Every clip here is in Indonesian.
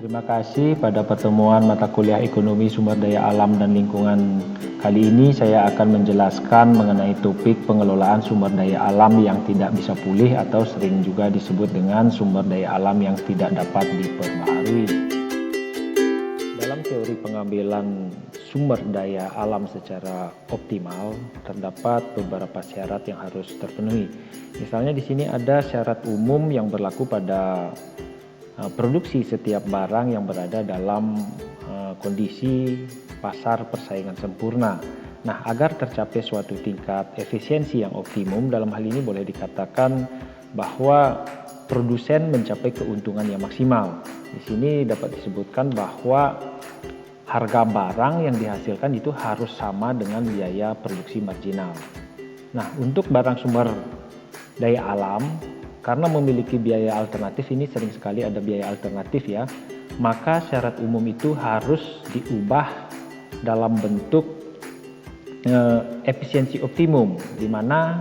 Terima kasih. Pada pertemuan mata kuliah Ekonomi Sumber Daya Alam dan Lingkungan kali ini saya akan menjelaskan mengenai topik pengelolaan sumber daya alam yang tidak bisa pulih atau sering juga disebut dengan sumber daya alam yang tidak dapat diperbaharui. Dalam teori pengambilan sumber daya alam secara optimal terdapat beberapa syarat yang harus terpenuhi. Misalnya di sini ada syarat umum yang berlaku pada produksi setiap barang yang berada dalam kondisi pasar persaingan sempurna. Nah, agar tercapai suatu tingkat efisiensi yang optimum, dalam hal ini boleh dikatakan bahwa produsen mencapai keuntungan yang maksimal. Di sini dapat disebutkan bahwa harga barang yang dihasilkan itu harus sama dengan biaya produksi marginal. Nah, untuk barang sumber daya alam, karena memiliki biaya alternatif, ini sering sekali ada biaya alternatif ya, maka syarat umum itu harus diubah dalam bentuk efisiensi optimum, di mana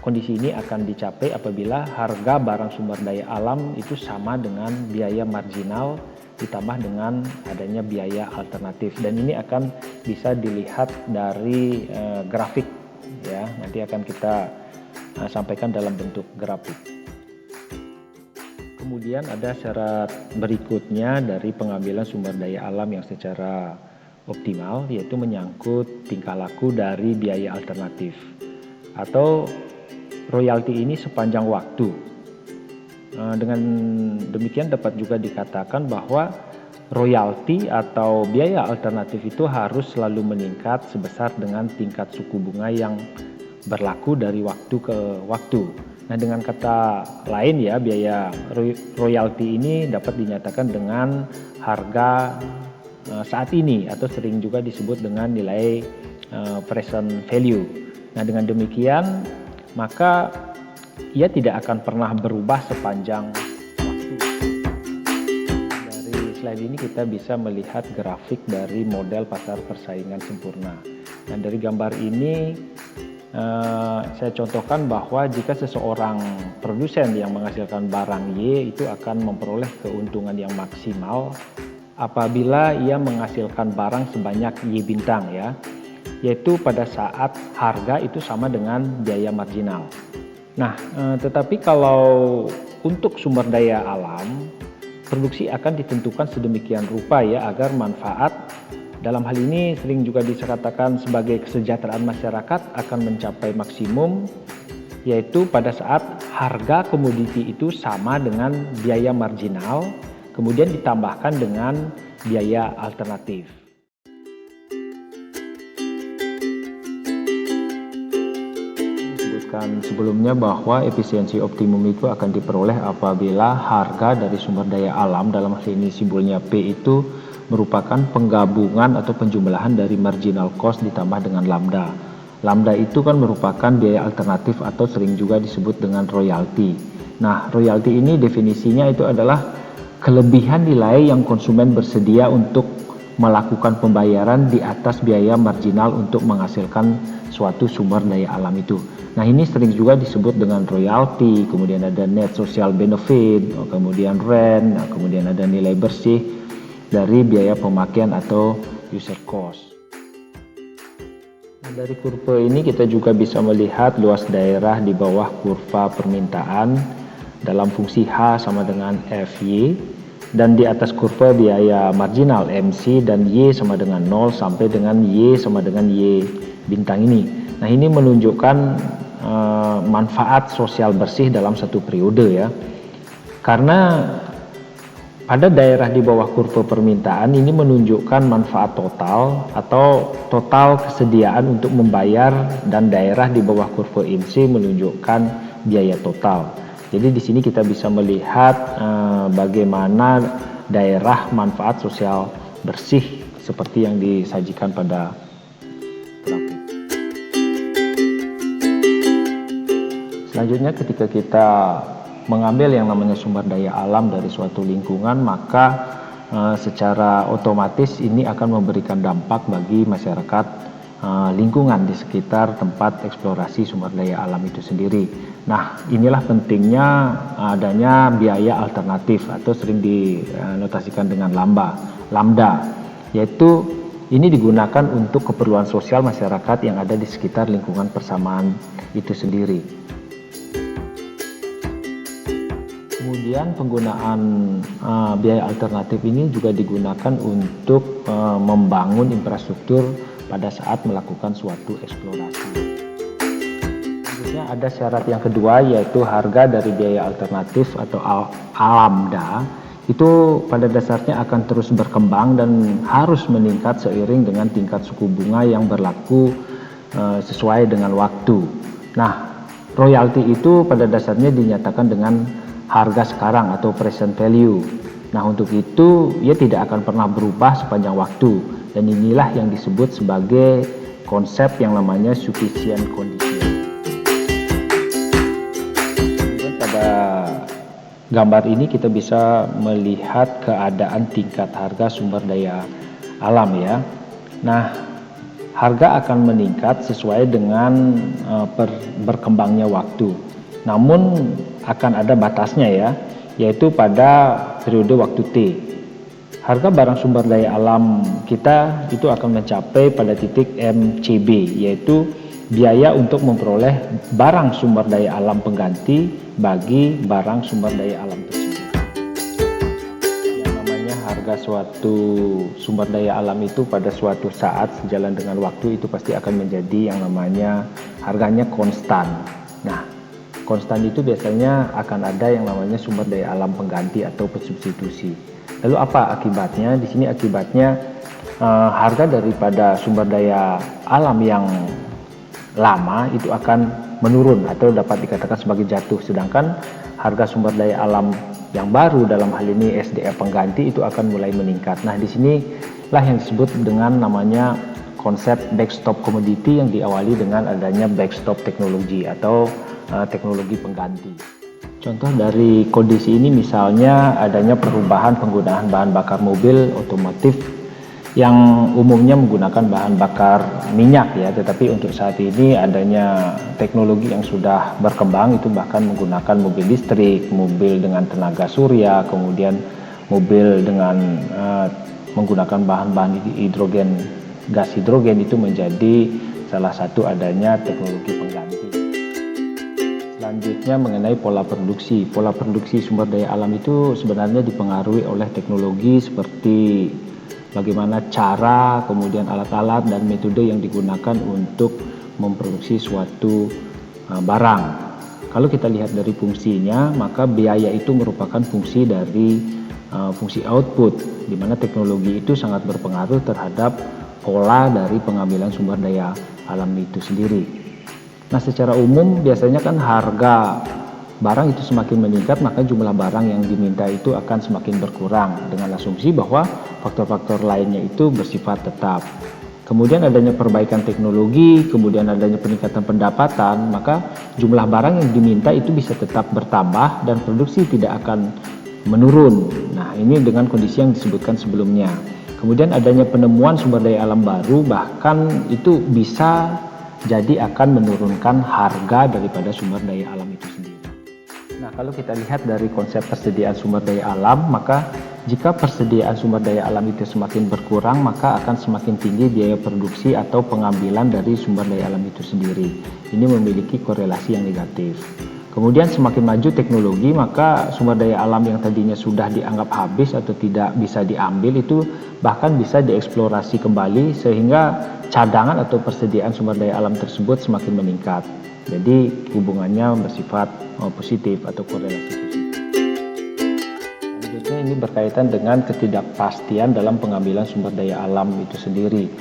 kondisi ini akan dicapai apabila harga barang sumber daya alam itu sama dengan biaya marginal ditambah dengan adanya biaya alternatif, dan ini akan bisa dilihat dari grafik ya, nanti akan kita sampaikan dalam bentuk grafik. Kemudian ada syarat berikutnya dari pengambilan sumber daya alam yang secara optimal, yaitu menyangkut tingkah laku dari biaya alternatif atau royalti ini sepanjang waktu. Dengan demikian dapat juga dikatakan bahwa royalti atau biaya alternatif itu harus selalu meningkat sebesar dengan tingkat suku bunga yang berlaku dari waktu ke waktu. Nah, dengan kata lain ya, biaya royalti ini dapat dinyatakan dengan harga saat ini atau sering juga disebut dengan nilai present value. Nah, dengan demikian maka ia tidak akan pernah berubah sepanjang waktu. Dari slide ini kita bisa melihat grafik dari model pasar persaingan sempurna. Dan dari gambar ini saya contohkan bahwa jika seseorang produsen yang menghasilkan barang Y itu akan memperoleh keuntungan yang maksimal apabila ia menghasilkan barang sebanyak Y bintang ya, yaitu pada saat harga itu sama dengan biaya marginal. Nah, tetapi kalau untuk sumber daya alam, produksi akan ditentukan sedemikian rupa ya agar manfaat, dalam hal ini sering juga dikatakan sebagai kesejahteraan masyarakat, akan mencapai maksimum, yaitu pada saat harga komoditi itu sama dengan biaya marginal kemudian ditambahkan dengan biaya alternatif. Disebutkan sebelumnya bahwa efisiensi optimum itu akan diperoleh apabila harga dari sumber daya alam, dalam hal ini simbolnya P, itu merupakan penggabungan atau penjumlahan dari marginal cost ditambah dengan lambda. Lambda itu kan merupakan biaya alternatif atau sering juga disebut dengan royalti. Nah, royalti ini definisinya itu adalah kelebihan nilai yang konsumen bersedia untuk melakukan pembayaran di atas biaya marginal untuk menghasilkan suatu sumber daya alam itu. Nah, ini sering juga disebut dengan royalti, kemudian ada net social benefit, kemudian rent, kemudian ada nilai bersih dari biaya pemakaian atau user cost. Nah, dari kurva ini kita juga bisa melihat luas daerah di bawah kurva permintaan dalam fungsi H sama dengan FY, dan di atas kurva biaya marginal MC dan Y sama dengan 0 sampai dengan Y sama dengan Y bintang ini. Nah, ini menunjukkan manfaat sosial bersih dalam satu periode ya. Karena pada daerah di bawah kurva permintaan ini menunjukkan manfaat total atau total kesediaan untuk membayar, dan daerah di bawah kurva MC menunjukkan biaya total. Jadi di sini kita bisa melihat bagaimana daerah manfaat sosial bersih seperti yang disajikan pada grafik. Selanjutnya, ketika kita mengambil yang namanya sumber daya alam dari suatu lingkungan, maka secara otomatis ini akan memberikan dampak bagi masyarakat lingkungan di sekitar tempat eksplorasi sumber daya alam itu sendiri. Nah, inilah pentingnya adanya biaya alternatif atau sering dinotasikan dengan lambda, yaitu ini digunakan untuk keperluan sosial masyarakat yang ada di sekitar lingkungan persamaan itu sendiri. Kemudian penggunaan biaya alternatif ini juga digunakan untuk membangun infrastruktur pada saat melakukan suatu eksplorasi. Selanjutnya ada syarat yang kedua, yaitu harga dari biaya alternatif atau lambda itu pada dasarnya akan terus berkembang dan harus meningkat seiring dengan tingkat suku bunga yang berlaku sesuai dengan waktu. Nah, royalti itu pada dasarnya dinyatakan dengan harga sekarang atau present value. Nah, untuk itu ia tidak akan pernah berubah sepanjang waktu. Dan inilah yang disebut sebagai konsep yang namanya sufficient condition. Kemudian pada gambar ini kita bisa melihat keadaan tingkat harga sumber daya alam ya. Nah, harga akan meningkat sesuai dengan berkembangnya waktu. Namun akan ada batasnya ya, yaitu pada periode waktu T. Harga barang sumber daya alam kita itu akan mencapai pada titik MCB, yaitu biaya untuk memperoleh barang sumber daya alam pengganti bagi barang sumber daya alam tersebut. Yang namanya harga suatu sumber daya alam itu pada suatu saat sejalan dengan waktu itu pasti akan menjadi yang namanya harganya konstan. Nah, konstan itu biasanya akan ada yang namanya sumber daya alam pengganti atau substitusi. Lalu apa akibatnya? Di sini akibatnya harga daripada sumber daya alam yang lama itu akan menurun atau dapat dikatakan sebagai jatuh. Sedangkan harga sumber daya alam yang baru dalam hal ini SDA pengganti itu akan mulai meningkat. Nah, di sinilah yang disebut dengan namanya konsep backstop commodity yang diawali dengan adanya backstop teknologi atau teknologi pengganti. Contoh dari kondisi ini misalnya adanya perubahan penggunaan bahan bakar mobil otomotif yang umumnya menggunakan bahan bakar minyak ya, tetapi untuk saat ini adanya teknologi yang sudah berkembang itu bahkan menggunakan mobil listrik, mobil dengan tenaga surya, kemudian mobil dengan menggunakan bahan-bahan hidrogen, gas hidrogen itu menjadi salah satu adanya teknologi pengganti. Selanjutnya mengenai pola produksi. Pola produksi sumber daya alam itu sebenarnya dipengaruhi oleh teknologi seperti bagaimana cara, kemudian alat-alat dan metode yang digunakan untuk memproduksi suatu barang. Kalau kita lihat dari fungsinya, maka biaya itu merupakan fungsi dari fungsi output, di mana teknologi itu sangat berpengaruh terhadap pola dari pengambilan sumber daya alam itu sendiri. Nah, secara umum biasanya kan harga barang itu semakin meningkat, maka jumlah barang yang diminta itu akan semakin berkurang dengan asumsi bahwa faktor-faktor lainnya itu bersifat tetap. Kemudian adanya perbaikan teknologi, kemudian adanya peningkatan pendapatan, maka jumlah barang yang diminta itu bisa tetap bertambah dan produksi tidak akan menurun. Nah, ini dengan kondisi yang disebutkan sebelumnya. Kemudian adanya penemuan sumber daya alam baru, bahkan itu bisa jadi akan menurunkan harga daripada sumber daya alam itu sendiri. Nah, kalau kita lihat dari konsep persediaan sumber daya alam, maka jika persediaan sumber daya alam itu semakin berkurang, maka akan semakin tinggi biaya produksi atau pengambilan dari sumber daya alam itu sendiri. Ini memiliki korelasi yang negatif. Kemudian semakin maju teknologi, maka sumber daya alam yang tadinya sudah dianggap habis atau tidak bisa diambil itu bahkan bisa dieksplorasi kembali sehingga cadangan atau persediaan sumber daya alam tersebut semakin meningkat. Jadi hubungannya bersifat positif atau korelasi positif. Selanjutnya ini berkaitan dengan ketidakpastian dalam pengambilan sumber daya alam itu sendiri.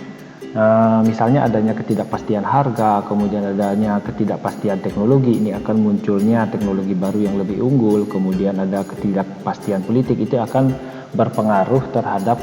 Misalnya adanya ketidakpastian harga, kemudian adanya ketidakpastian teknologi, ini akan munculnya teknologi baru yang lebih unggul, kemudian ada ketidakpastian politik, itu akan berpengaruh terhadap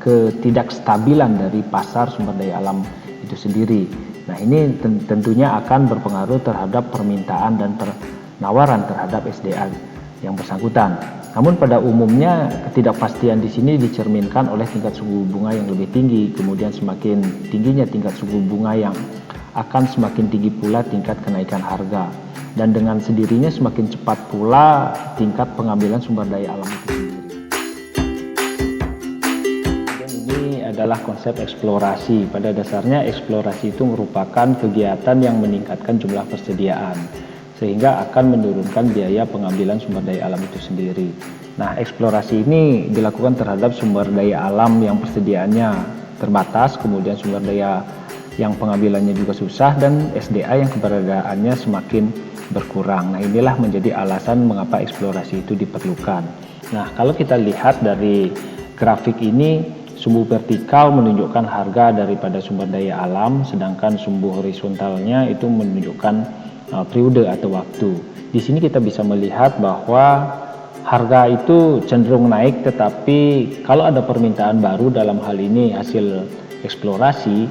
ketidakstabilan dari pasar sumber daya alam itu sendiri. Nah, ini tentunya akan berpengaruh terhadap permintaan dan penawaran terhadap SDA yang bersangkutan. Namun pada umumnya ketidakpastian di sini dicerminkan oleh tingkat suku bunga yang lebih tinggi, kemudian semakin tingginya tingkat suku bunga yang akan semakin tinggi pula tingkat kenaikan harga, dan dengan sendirinya semakin cepat pula tingkat pengambilan sumber daya alam itu sendiri. Dan ini adalah konsep eksplorasi. Pada dasarnya eksplorasi itu merupakan kegiatan yang meningkatkan jumlah persediaan, sehingga akan menurunkan biaya pengambilan sumber daya alam itu sendiri. Nah, eksplorasi ini dilakukan terhadap sumber daya alam yang persediaannya terbatas, kemudian sumber daya yang pengambilannya juga susah, dan SDA yang keberadaannya semakin berkurang. Nah, inilah menjadi alasan mengapa eksplorasi itu diperlukan. Nah, kalau kita lihat dari grafik ini, sumbu vertikal menunjukkan harga daripada sumber daya alam, sedangkan sumbu horizontalnya itu menunjukkan periode atau waktu. Di sini kita bisa melihat bahwa harga itu cenderung naik, tetapi kalau ada permintaan baru, dalam hal ini hasil eksplorasi,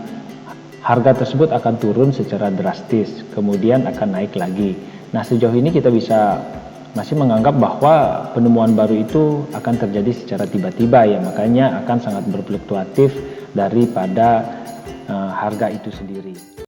harga tersebut akan turun secara drastis, kemudian akan naik lagi. Nah, sejauh ini kita bisa masih menganggap bahwa penemuan baru itu akan terjadi secara tiba-tiba, ya, makanya akan sangat berfluktuatif daripada harga itu sendiri.